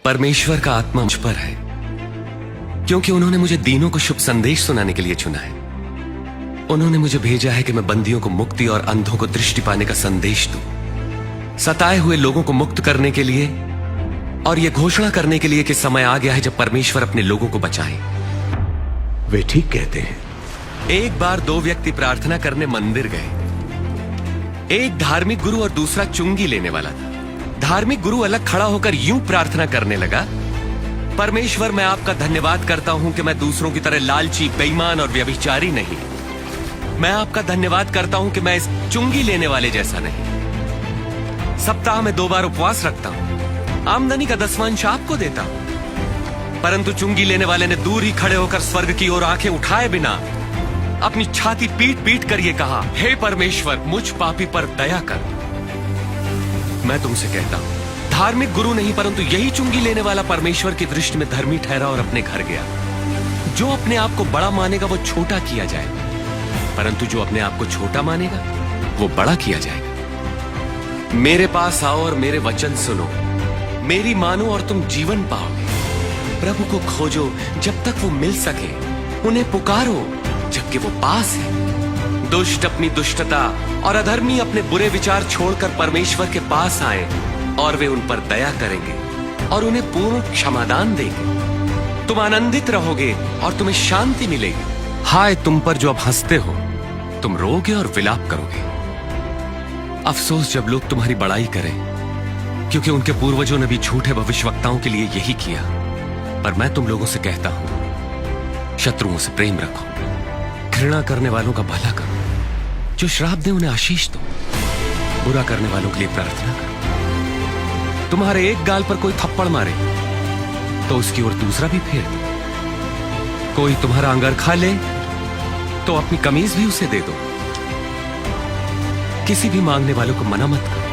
परमेश्वर का आत्मा मुझ पर है, क्योंकि उन्होंने मुझे दीनों को शुभ संदेश सुनाने के लिए चुना है। उन्होंने मुझे भेजा है कि मैं बंदियों को मुक्ति और अंधों को दृष्टि पाने का संदेश दूं, सताए हुए लोगों को मुक्त करने के लिए और यह घोषणा करने के लिए कि समय आ गया है जब परमेश्वर अपने लोगों को बचाए। वे ठीक कहते हैं। एक बार दो व्यक्ति प्रार्थना करने मंदिर गए। एक धार्मिक गुरु और दूसरा चुंगी लेने वाला था। धार्मिक गुरु अलग खड़ा होकर यूं प्रार्थना करने लगा, परमेश्वर, मैं आपका धन्यवाद करता हूं कि मैं दूसरों की तरह लालची, बेईमान और व्यभिचारी नहीं। मैं आपका धन्यवाद करता हूं कि मैं इस चुंगी लेने वाले जैसा नहीं। सप्ताह में 2 बार उपवास रखता हूं, आमदनी का 10वां आपको देता हूं। परंतु चुंगी लेने वाले ने दूर ही खड़े होकर स्वर्ग की ओर आंखें उठाए बिना अपनी छाती पीट पीट कर यह कहा, हे परमेश्वर, मुझ पापी पर दया कर। मैं तुमसे कहता हूं, धार्मिक गुरु नहीं परंतु यही चुंगी लेने वाला परमेश्वर की दृष्टि में धर्मी ठहरा और अपने घर गया। जो अपने आप को बड़ा मानेगा वो छोटा किया जाएगा, परंतु जो अपने आप को छोटा मानेगा वो बड़ा किया जाएगा। मेरे पास आओ और मेरे वचन सुनो, मेरी मानो और तुम जीवन पाओगे। प्रभु को खोजो जब तक वो मिल सके, उन्हें पुकारो जबकि वो पास है। दुष्ट अपनी दुष्टता और अधर्मी अपने बुरे विचार छोड़कर परमेश्वर के पास आए और वे उन पर दया करेंगे और उन्हें पूर्ण क्षमादान देंगे। तुम आनंदित रहोगे और तुम्हें शांति मिलेगी। हाय तुम पर जो अब हंसते हो, तुम रोगे और विलाप करोगे। अफसोस जब लोग तुम्हारी बड़ाई करें, क्योंकि उनके पूर्वजों ने भी झूठे भविष्यवक्ताओं के लिए यही किया। पर मैं तुम लोगों से कहता हूं, शत्रुओं से प्रेम रखो, घृणा करने वालों का भला करो, जो श्राप दे उन्हें आशीष दो, बुरा करने वालों के लिए प्रार्थना करो। तुम्हारे एक गाल पर कोई थप्पड़ मारे तो उसकी ओर दूसरा भी फेर दो। कोई तुम्हारा अंगरखा ले तो अपनी कमीज भी उसे दे दो। किसी भी मांगने वालों को मना मत करो।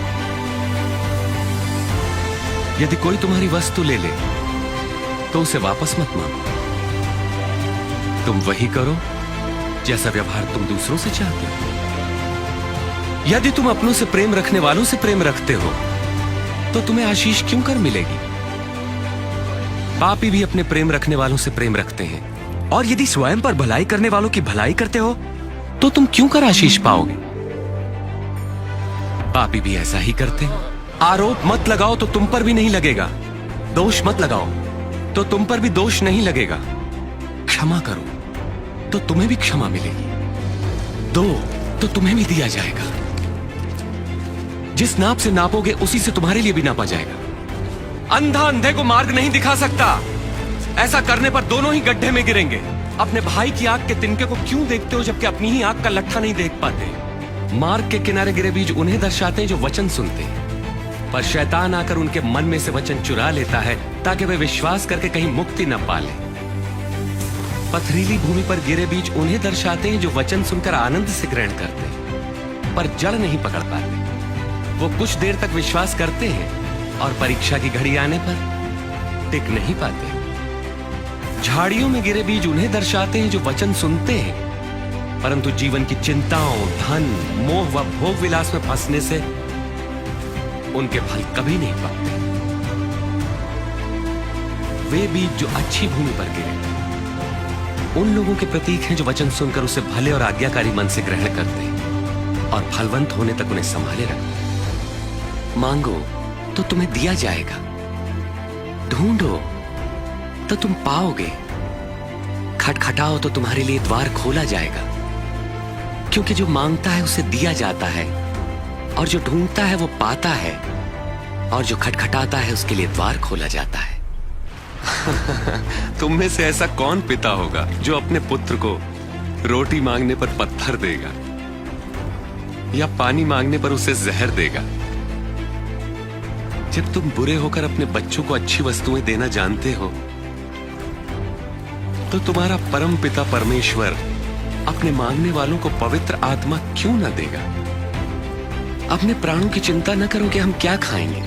यदि कोई तुम्हारी वस्तु ले ले तो उसे वापस मत मांगो। तुम वही करो जैसा व्यवहार तुम दूसरों से चाहते हो। यदि तुम अपनों से प्रेम रखने वालों से प्रेम रखते हो तो तुम्हें आशीष क्यों कर मिलेगी? पापी भी अपने प्रेम रखने वालों से प्रेम रखते हैं। और यदि स्वयं पर भलाई करने वालों की भलाई करते हो तो तुम क्यों कर आशीष पाओगे? पापी भी ऐसा ही करते हैं। आरोप मत लगाओ तो तुम पर भी नहीं लगेगा, दोष मत लगाओ तो तुम पर भी दोष नहीं लगेगा। क्षमा करो तो तुम्हें भी क्षमा मिलेगी, दो तो तुम्हें भी दिया जाएगा। जिस नाप से नापोगे उसी से तुम्हारे लिए भी नापा जाएगा। अंधा अंधे को मार्ग नहीं दिखा सकता, ऐसा करने पर दोनों ही गड्ढे में गिरेंगे। अपने भाई की आंख के तिनके को क्यों देखते हो जबकि अपनी ही आंख का लट्ठा नहीं देख पाते? मार्ग के किनारे गिरे बीज उन्हें दर्शाते हैं जो वचन सुनते हैं, पर शैतान आकर उनके मन में से वचन चुरा लेता है ताकि वे विश्वास करके कहीं मुक्ति न पाले। पथरीली भूमि पर गिरे बीज उन्हें दर्शाते हैं जो वचन सुनकर आनंद से ग्रहण करते हैं, पर जड़ नहीं पकड़ पाते। वो कुछ देर तक विश्वास करते हैं और परीक्षा की घड़ी आने पर टिक नहीं पाते। झाड़ियों में गिरे बीज उन्हें दर्शाते हैं जो वचन सुनते हैं, परंतु जीवन की चिंताओं, धन, मोह व भोग विलास में फंसने से उनके फल कभी नहीं पकते। वे बीज जो अच्छी भूमि पर गिरे उन लोगों के प्रतीक हैं जो वचन सुनकर उसे भले और आज्ञाकारी मन से ग्रहण करते हैं और फलवंत होने तक उन्हें संभाले रखते हैं। मांगो तो तुम्हें दिया जाएगा, ढूंढो तो तुम पाओगे, खटखटाओ तो तुम्हारे लिए द्वार खोला जाएगा। क्योंकि जो मांगता है उसे दिया जाता है, और जो ढूंढता है वो पाता है, और जो खटखटाता है उसके लिए द्वार खोला जाता है। तुम में से ऐसा कौन पिता होगा जो अपने पुत्र को रोटी मांगने पर पत्थर देगा या पानी मांगने पर उसे जहर देगा? जब तुम बुरे होकर अपने बच्चों को अच्छी वस्तुएं देना जानते हो तो तुम्हारा परम पिता परमेश्वर अपने मांगने वालों को पवित्र आत्मा क्यों न देगा? अपने प्राणों की चिंता न करो कि हम क्या खाएंगे,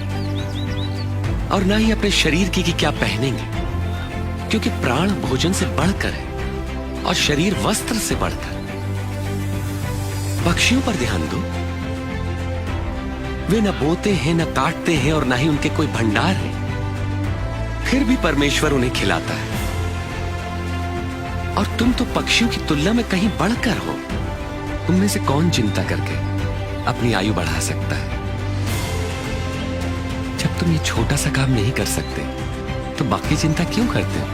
और ना ही अपने शरीर की कि क्या पहनेंगे, क्योंकि प्राण भोजन से बढ़कर है और शरीर वस्त्र से बढ़कर। पक्षियों पर ध्यान दो, वे न बोते हैं, न काटते हैं, और ना ही उनके कोई भंडार है, फिर भी परमेश्वर उन्हें खिलाता है। और तुम तो पक्षियों की तुलना में कहीं बढ़कर हो। तुम में से कौन चिंता करके अपनी आयु बढ़ा सकता है? जब तुम ये छोटा सा काम नहीं कर सकते तो बाकी चिंता क्यों करते हो?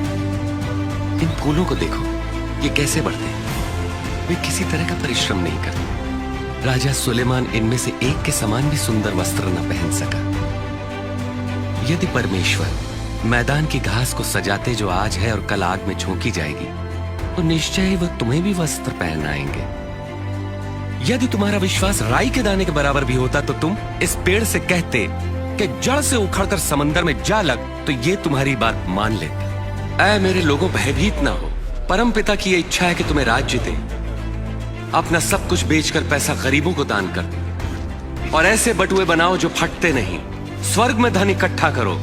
इन फूलों को देखो, ये कैसे बढ़ते हैं। वे किसी तरह का परिश्रम नहीं करते। राजा सुलेमान इनमें से एक के समान भी सुंदर वस्त्र न पहन सका। यदि परमेश्वर मैदान की घास को सजाते जो आज है और कल आग में झोंकी जाएगी, तो निश्चय ही वह तुम्हें भी वस्त्र पहनाएंगे। यदि तुम्हारा विश्वास राई के दाने के बराबर भी होता तो तुम इस पेड़ से कहते कि जड़ से उखड़कर समंदर में जा लग, तो ये तुम्हारी बात मान लेता। ऐ मेरे लोगों, भयभीत ना हो। परम पिता की यह इच्छा है कि तुम्हें राज्य दे। अपना सब कुछ बेचकर पैसा गरीबों को दान कर दो और ऐसे बटुए बनाओ जो फटते नहीं। स्वर्ग में धन इकट्ठा करो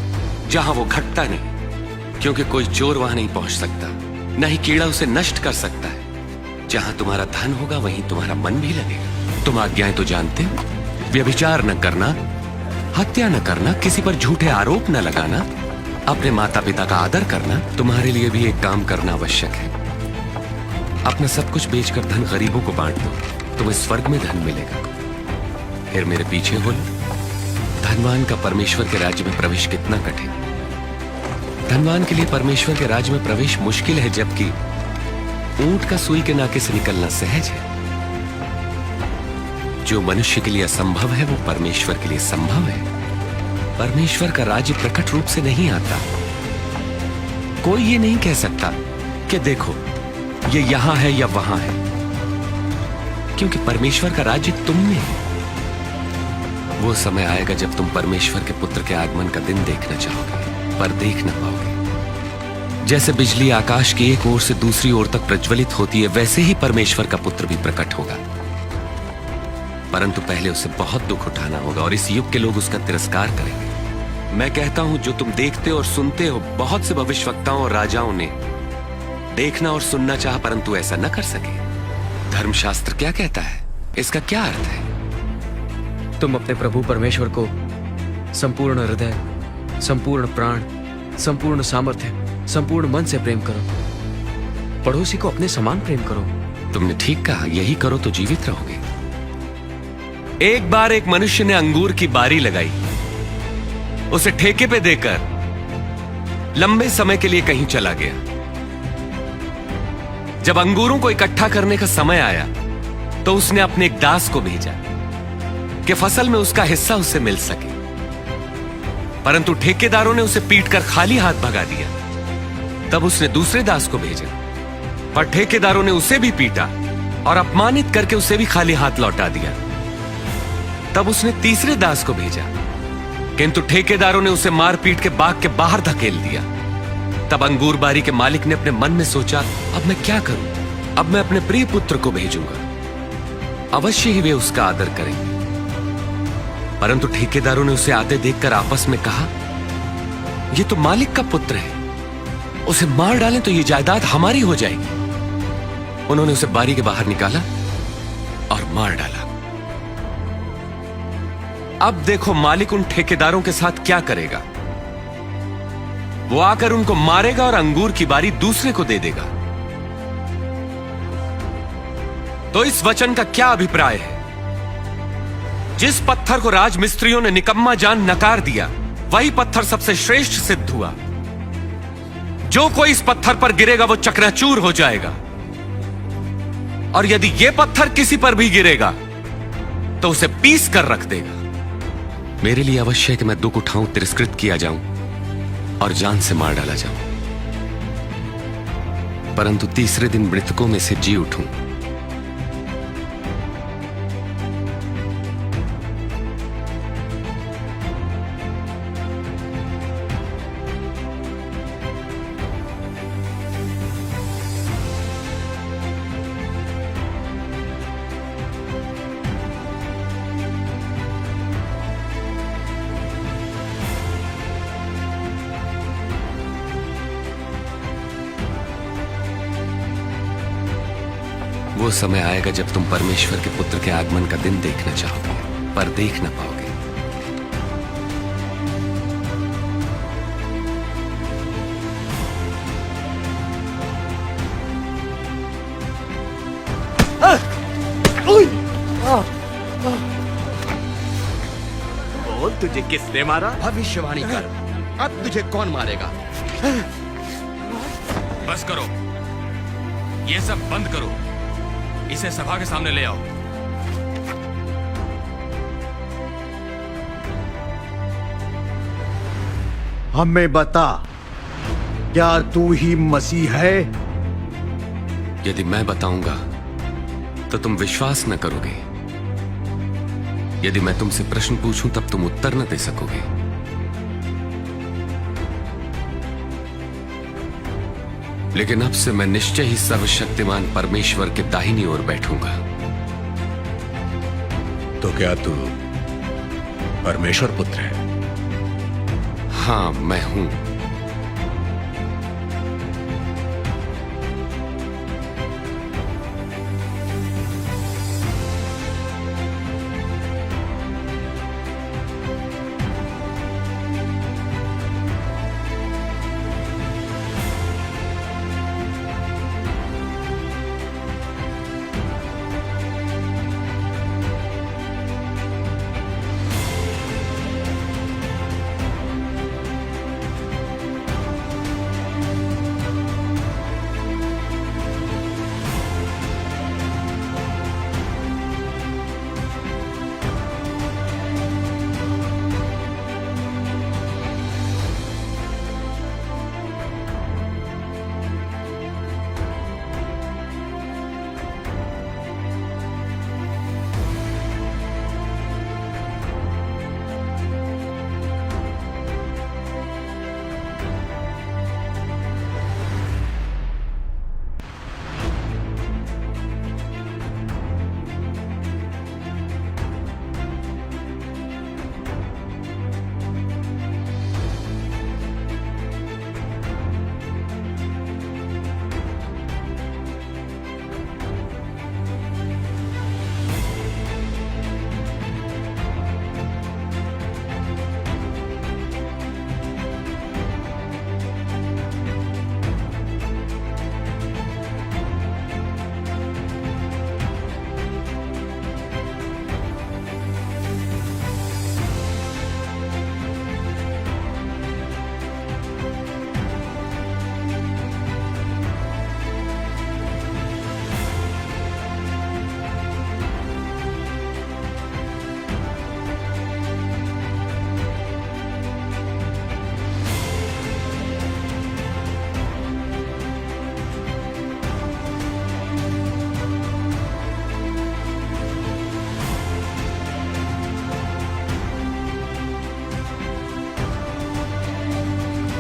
जहां वो घटता नहीं, क्योंकि कोई चोर वहां नहीं पहुंच सकता, न ही कीड़ा उसे नष्ट कर सकता है। जहां तुम्हारा धन होगा वहीं तुम्हारा मन भी लगेगा। तुम आज्ञाएं तो जानते हो, व्यभिचार न करना, हत्या न करना, किसी पर झूठे आरोप न लगाना, अपने माता पिता का आदर करना। तुम्हारे लिए भी एक काम करना आवश्यक है। अपना सब कुछ बेचकर धन गरीबों को बांट दो, तुम्हें स्वर्ग में धन मिलेगा। फिर मेरे पीछे हो लो। धनवान का परमेश्वर के राज्य में प्रवेश कितना कठिन। धनवान के लिए परमेश्वर के राज्य में प्रवेश मुश्किल है, जबकि ऊंट का सुई के नाके से निकलना सहज है। जो मनुष्य के लिए असंभव है वो परमेश्वर के लिए संभव है। परमेश्वर का राज्य प्रकट रूप से नहीं आता। कोई ये नहीं कह सकता कि देखो ये यहां है या वहां है, क्योंकि परमेश्वर का राज्य तुम में है। वो समय आएगा जब तुम परमेश्वर के पुत्र के आगमन का दिन देखना चाहोगे, पर देख ना पाओगे। जैसे बिजली आकाश की एक ओर से दूसरी ओर तक प्रज्वलित होती है, वैसे ही परमेश्वर का पुत्र भी प्रकट होगा। परंतु पहले उसे बहुत दुख उठाना होगा और इस युग के लोग उसका तिरस्कार करेंगे। मैं कहता हूं, जो तुम देखते और सुनते हो, बहुत से भविष्यवक्ताओं और राजाओं ने देखना और सुनना चाहा, परंतु ऐसा न कर सके। धर्मशास्त्र क्या कहता है? इसका क्या अर्थ है? तुम अपने प्रभु परमेश्वर को संपूर्ण हृदय, संपूर्ण प्राण, संपूर्ण सामर्थ्य, संपूर्ण मन से प्रेम करो। पड़ोसी को अपने समान प्रेम करो। तुमने ठीक कहा, यही करो तो जीवित रहोगे। एक बार एक मनुष्य ने अंगूर की बारी लगाई, उसे ठेके पे देकर लंबे समय के लिए कहीं चला गया। जब अंगूरों को इकट्ठा करने का समय आया तो उसने अपने एक दास को भेजा कि फसल में उसका हिस्सा उससे मिल सके, परंतु ठेकेदारों ने उसे पीटकर खाली हाथ भगा दिया। तब उसने दूसरे दास को भेजा, पर ठेकेदारों ने उसे भी पीटा और अपमानित करके उसे भी खाली हाथ लौटा दिया। तब उसने तीसरे दास को भेजा, किंतु ठेकेदारों ने उसे मार पीट के बाग के बाहर धकेल दिया। तब अंगूर बारी के मालिक ने अपने मन में सोचा, अब मैं क्या करूं? अब मैं अपने प्रिय पुत्र को भेजूंगा, अवश्य ही वे उसका आदर करेंगे। परंतु ठेकेदारों ने उसे आते देखकर आपस में कहा, यह तो मालिक का पुत्र है, उसे मार डालें तो यह जायदाद हमारी हो जाएगी। उन्होंने उसे बारी के बाहर निकाला और मार डाला। अब देखो मालिक उन ठेकेदारों के साथ क्या करेगा। वो आकर उनको मारेगा और अंगूर की बारी दूसरे को दे देगा। तो इस वचन का क्या अभिप्राय है? जिस पत्थर को राजमिस्त्रियों ने निकम्मा जान नकार दिया, वही पत्थर सबसे श्रेष्ठ सिद्ध हुआ। जो कोई इस पत्थर पर गिरेगा वो चकनाचूर हो जाएगा, और यदि यह पत्थर किसी पर भी गिरेगा तो उसे पीस कर रख देगा। मेरे लिए अवश्य है कि मैं दुख उठाऊं, तिरस्कृत किया जाऊं और जान से मार डाला जाऊं, परंतु तीसरे दिन मृतकों में से जी उठूं। वो समय आएगा जब तुम परमेश्वर के पुत्र के आगमन का दिन देखना चाहोगे, पर देख ना पाओगे। तुझे किसने मारा? भविष्यवाणी कर, अब तुझे कौन मारेगा? बस करो, ये सब बंद करो। इसे सभा के सामने ले आओ। हमें बता, क्या तू ही मसीह है? यदि मैं बताऊंगा तो तुम विश्वास न करोगे। यदि मैं तुमसे प्रश्न पूछूं तब तुम उत्तर न दे सकोगे। लेकिन अब से मैं निश्चय ही सर्वशक्तिमान परमेश्वर के दाहिनी ओर बैठूंगा। तो क्या तू परमेश्वर पुत्र है? हां, मैं हूं।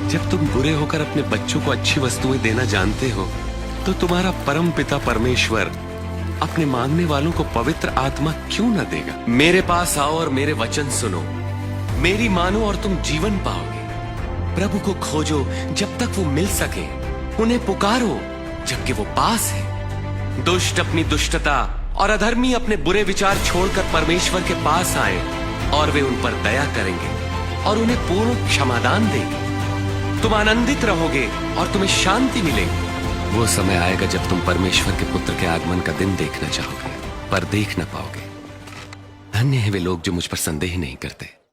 जब तुम बुरे होकर अपने बच्चों को अच्छी वस्तुएं देना जानते हो, तो तुम्हारा परम पिता परमेश्वर अपने मांगने वालों को पवित्र आत्मा क्यों न देगा? मेरे पास आओ और मेरे वचन सुनो, मेरी मानो और तुम जीवन पाओगे। प्रभु को खोजो जब तक वो मिल सके, उन्हें पुकारो जबकि वो पास है। दुष्ट अपनी दुष्टता और अधर्मी अपने बुरे विचार छोड़कर परमेश्वर के पास आए और वे उन पर दया करेंगे और उन्हें पूर्ण क्षमादान देंगे। तुम आनंदित रहोगे और तुम्हें शांति मिलेगी। वो समय आएगा जब तुम परमेश्वर के पुत्र के आगमन का दिन देखना चाहोगे, पर देख न पाओगे। धन्य है वे लोग जो मुझ पर संदेह नहीं करते।